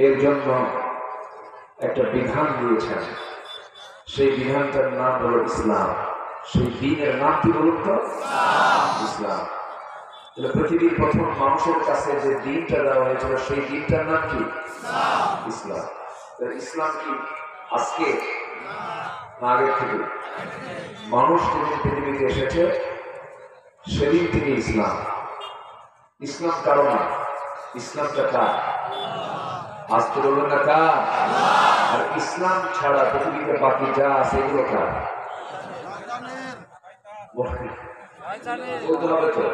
এর জন্য একটা বিধান দিয়েছেন, সেই বিধানটার নাম হলো ইসলাম। সেই দিনের নাম কি বলুন তো? ইসলাম। পৃথিবীর প্রথম মানুষের কাছে যে দিনটা দেওয়া হয়েছিল সেই দিনটার নাম কি? ইসলাম। ইসলাম কি আজকে না আগের থেকে? মানুষ যেদিন পৃথিবীতে এসেছে সেদিন থেকে ইসলাম। ইসলাম কারো না, ইসলামটা কার? আসতে বলবেন না কার? আর ইসলাম ছাড়া পৃথিবীতে বাকি যা আছে এগুলো কার? বলতে হবে তো,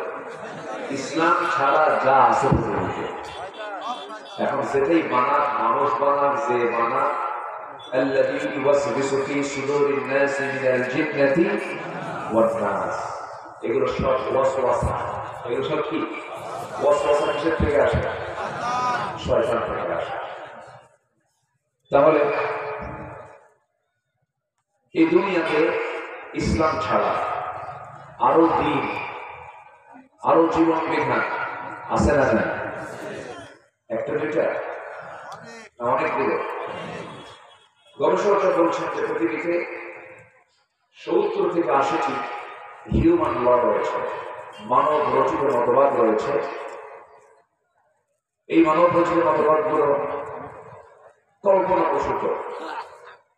ইসলাম ছাড়া যা আছে পৃথিবীতে। এখন সেটাই বানা, মানুষ বানার যে বানা, الذي يوسوس في صدور الناس من الجنة والناس, এগুলো সব ওয়াসওয়াসা। এগুলো সব কি ওয়াসওয়াসা? কিসের থেকে আসে? শয়তান থেকে আসে। তাহলে এই দুনিয়াতে ইসলাম ছাড়া আরো দিন, আরো জীবন বিধান আছে না? নাই? একটা দুইটা না অনেকগুলো। গবেষকরা বলছেন যে পৃথিবীতে 70 থেকে 80টি হিউম্যান ল রয়েছে, মানব রচিত মতবাদ রয়েছে। এই মানব রচিত মতবাদগুলো কল্পনা প্রসূত,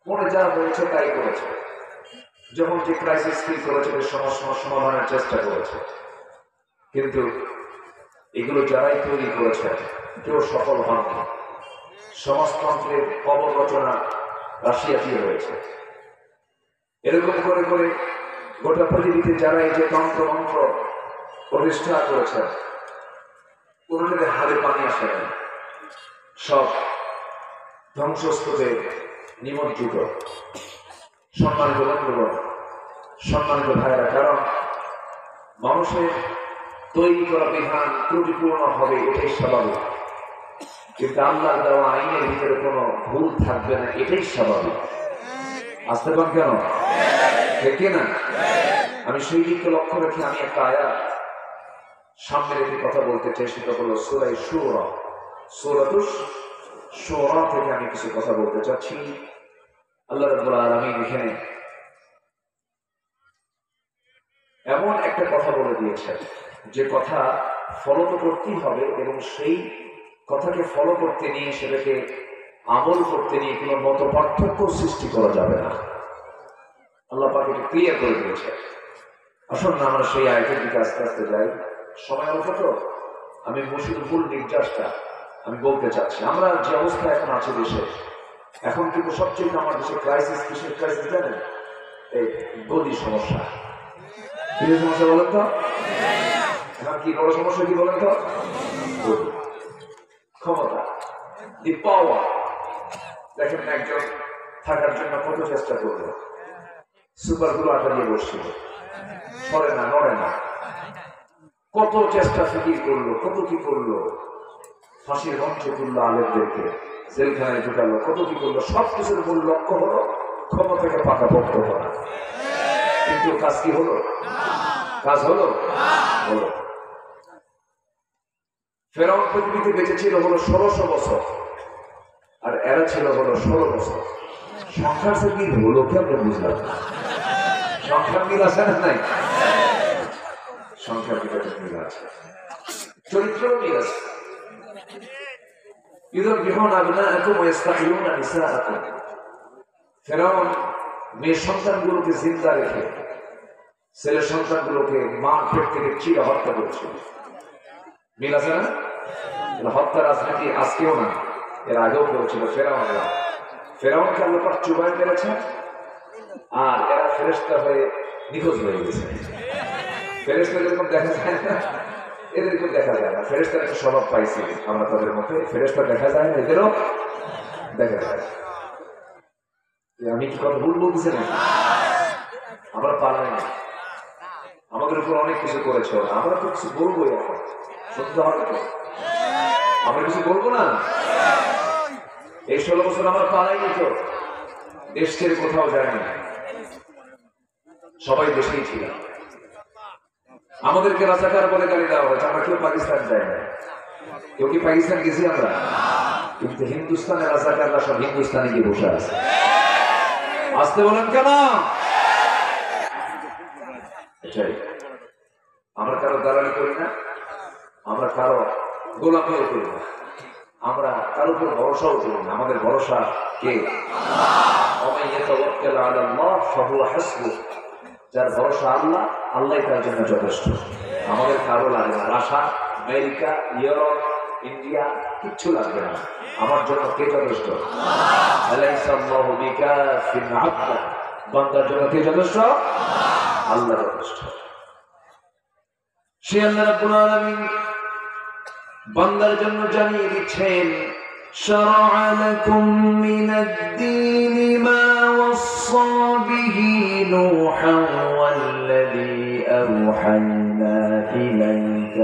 মনে যা হয়েছে তাই করেছে। যখন যে ক্রাইসিস ফিল করেছে সমস্যার সমাধানের চেষ্টা করেছে, কিন্তু এগুলো যারাই তৈরি করেছে কেউ সফল হননি। সমাজতন্ত্রের কবর রচনা রাশিয়া দিয়ে হয়েছে। এরকম করে করে গোটা পৃথিবীতে যারা এই যে তন্ত্র মন্ত্র প্রতিষ্ঠা করেছে, কোনটাতে হারে পানি আসে না, সব ধ্বংসস্তূপে নিমজ্জিত। সম্মানিত বন্ধুগণ, সম্মানিত ভাইয়েরা, কারণ মানুষের তৈরি করা বিধান ত্রুটিপূর্ণ হবে, এটাই স্বাভাবিক। কিন্তু আল্লাহর দেওয়া আইনের ভিতরে কোনো ভুল থাকবে না, এটাই স্বাভাবিক। আসতে পারেন কেন? দেখে না, আমি সেই দিককে লক্ষ্য রেখে আমি একটা আয়াত সামনে রেখে কথা বলতে চাই। সেটা হলো সূরা শুরা, সূরাতুশ শুরা থেকে আমি কিছু কথা বলতে চাচ্ছি। আল্লাহ রাব্বুল আলামিন এখানে এমন একটা কথা বলে দিয়েছেন যে কথা ফলো তো করতেই হবে, এবং সেই কথাকে ফলো করতে নিয়ে, সেটাকে আমল করতে নিয়ে কোনো মত পার্থক্য সৃষ্টি করা যাবে না। আল্লাহ পাক এটা ক্লিয়ার করে দিয়েছে। আসুন না আমরা সেই আয়াতের দিকে আস্তে আস্তে যাই। সময় অল্প তো, আমি মূল নির্যাসটা আমি বলতে চাচ্ছি। আমরা যে অবস্থা এখন আছে দেশে, এখন কিন্তু সবচেয়ে আমার দেশে ক্রাইসিস, কিসের ক্রাইসিস জানেন? এই গদি সমস্যা। কিসের সমস্যা বলেন তো? এখন কি বড় সমস্যা কি বলেন তো? ক্ষমতা, দি পাওয়ার। দেখেন একজন থাকার জন্য কত চেষ্টা করলো, সুপারগুলো আটা দিয়ে বসছিল, সরে না, নড়ে না। কত চেষ্টা ফিকির করলো, কত কি করলো, ফাঁসির মঞ্চে তুললো, আলেমদেরকে জেলখানায় ঢুকালো, কত কি করলো। সবকিছুর মূল লক্ষ্য হলো ক্ষমতাকে পাকাপোক্ত করা। কিন্তু কাজ কি হলো? কাজ হলো? হলো। ফেরাউন পৃথিবীতে বেঁচে ছিল হলো 1600 বছর, আর এরা ছিল হলো 16 বছর। সংখ্যার সে মিল হলো কি আমরা বুঝলাম? সংখ্যার মিল আছে না? নাই? সংখ্যার ভিতরে মিল আছে, চরিত্রও মিল আছে। ফেরাউন মেয়ে সন্তানগুলোকে জিন্দা রেখে ছেলে সন্তানগুলোকে মা পেট থেকে চিরা হত্যা করেছিল। মিল আছে না? হত্যা রাজনীতি আজকেও না, এর আগেও করেছিল ফেরাউনরা। ফেরাউনকে আল্লাহ পাক চুবায় মেরেছে, আর এরা ফেরেশতা হয়ে নিখোঁজ হয়ে গেছে। ফেরেশতা যেরকম দেখা যায় না, এদেরকেও দেখা যায় না। ফেরেশতার একটা স্বভাব পাইছি আমরা তাদের মধ্যে, ফেরেশতা দেখা যায় না, এদেরও দেখা যায়। আমি কি কথা ভুল বলতেছি না? আমরা পালাই না, আমাদের উপর অনেক কিছু করেছে ওরা। আমরা তো কিছু বলবোই, এখন সত্য হবে তো, আমরা কিছু বলবো না। এই 16 বছর আমরা পালাইনি তো, দেশ ছেড়ে কোথাও যায়নি, সবাই দেশেই ছিলাম। আমাদেরকে রাজাকার বলে গালি দেওয়া হয়েছে, আমরা কেউ পাকিস্তান যাই না। কেউ কি পাকিস্তান গেছি আমরা? কিন্তু হিন্দুস্তানের রাজাকাররা সব হিন্দুস্তানে গিয়ে বসে আছে। আসতে বলেন কেন? এটাই, আমরা কারো দালালি করি না, আমরা কারো গোলামিও করি না, আমরা কারোর উপর ভরসাও করি না। আমাদের ভরসা কে? যার ভরসা আল্লাহ, আল্লাহ তার জন্য যথেষ্ট। আমাদের কারো লাগে না, রাশিয়া, আমেরিকা, ইউরোপ, ইন্ডিয়া কিচ্ছু লাগবে না। আমার জন্য কে যথেষ্ট? বান্দার জন্য কে যথেষ্ট? আল্লাহ যথেষ্ট। সে আল্লাহ রাব্বুল আলামিন বান্দার জন্য জানিয়ে দিচ্ছেন, شرع لكم من الدين ما وصى به نوحا والذي أوحينا إليك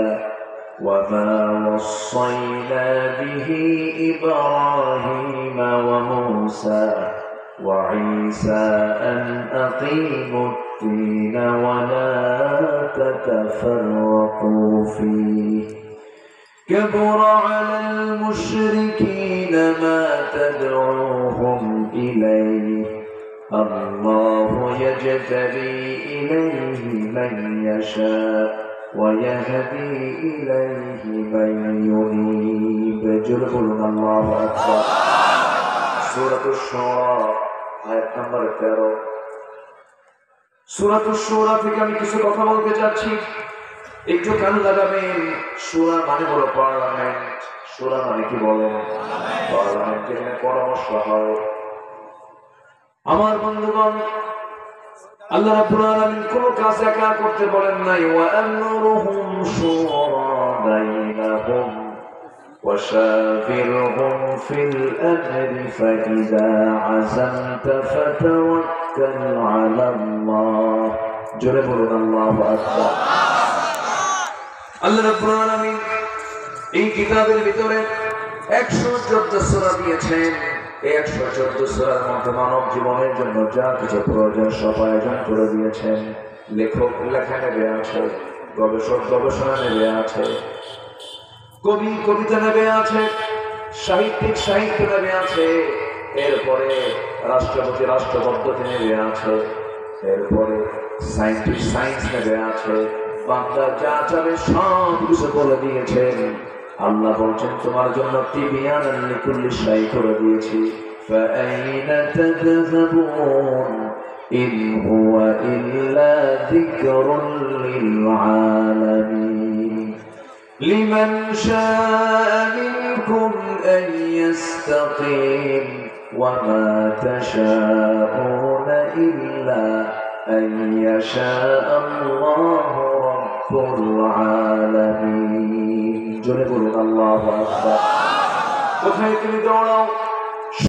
وما وصينا به إبراهيم وموسى وعيسى أن أقيموا الدين ولا تتفرقوا فيه كبر على المشركين ما تدعوهم إليه الله يجتبي إليه من يشاء ويهدي إليه من ينيب جربنا الله أكبر سورة الشورى آية نمبر 13 سورة الشورى থেকে আমি কিছু কথা বলতে যাচ্ছি, একটু কান লাগাবেন। সূরা মানে হলো পার্লামেন্ট। সূরা মানে কি বলেন? পার্লামেন্ট, যেখানে পরামর্শ হয়। আমার বন্ধুগণ, আল্লাহ রাব্বুল আলামিন কোন কাজ একা করতে বলেন নাই। ওয়া আমরুহুম শুরা বাইনাহুম ওয়া শাবিরহুম ফিল আমরি ফাইযা আযামতা ফাতাওয়াক্কাল আলাল্লাহ। জোরে বলুন আল্লাহু আকবার। আল্লাহ রাব্বুল আলামিন এই কিতাবের ভিতরে 114 সূরা দিয়েছেন। এই 114 সূরার মধ্যে মানব জীবনের জন্য যা কিছু প্রয়োজন সব আয়োজন করে দিয়েছেন। লেখক লেখা নেবে আছে, গবেষক গবেষণা নেবে আছে, কবি কবিতা নেবে আছে, সাহিত্যিক সাহিত্য নেবে আছে, এরপরে রাষ্ট্রপতি রাষ্ট্র পদ্ধতি নেবে আছে, এরপরে সায়েন্টিস্ট সায়েন্স নেবে আছে। বান্দা যা চাবে সব কিছু বলে দিয়েছেন। আল্লাহ বলছেন তোমার জন্য তিবিয়ানান লিকুল্লি শাই করে দিয়েছি। ফাআইনা তাযহাবুন ইন হুয়া ইল্লা যিকরুন লিল আলামিন লিমান শাআ মিনকুম আন ইস্তাকিম ওয়া মা তাশাউনা ইল্লা আন ইয়াশা আল্লাহু রাব্বুল আলামিন। জোরে বলুন আল্লাহু আকবার। কোথায় তুমি দৌড়াও